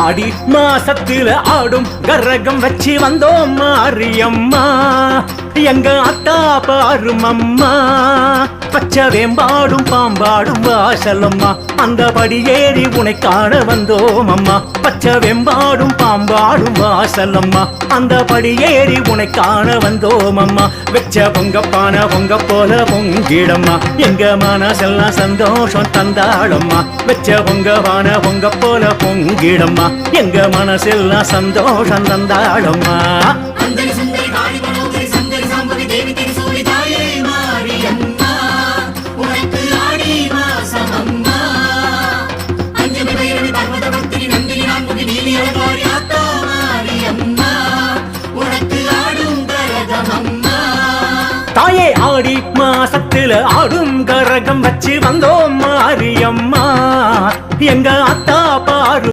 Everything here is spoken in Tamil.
ஆடி மாசத்துல ஆடும் கரகம் வச்சு வந்தோம் மாரியம்மா எங்க அத்தா பாரும் அம்மா பச்சை வேம்பாடும் பாம்பாடும் வாசலம்மா அந்த படியேறி உனை காண வந்தோம் அம்மா பச்சை வெம்பாடும் பாம்பாடும் வாசலம்மா அந்த படியேறி உனை காண வந்தோம் அம்மா வெச்ச பொங்கப்பான பொங்க போல பொங்கிடம்மா எங்க மனசெல்லாம் சந்தோஷம் தந்தாளம்மா வெச்ச பொங்கப்பான பொங்க போல பொங்கிடம்மா எங்க மனசெல்லாம் சந்தோஷம் தந்தாளம்மா தாயே ஆடி மாசத்துல ஆடும் கரகம் வச்சு வந்தோம் மாரியம்மா எங்க அத்தா பாரு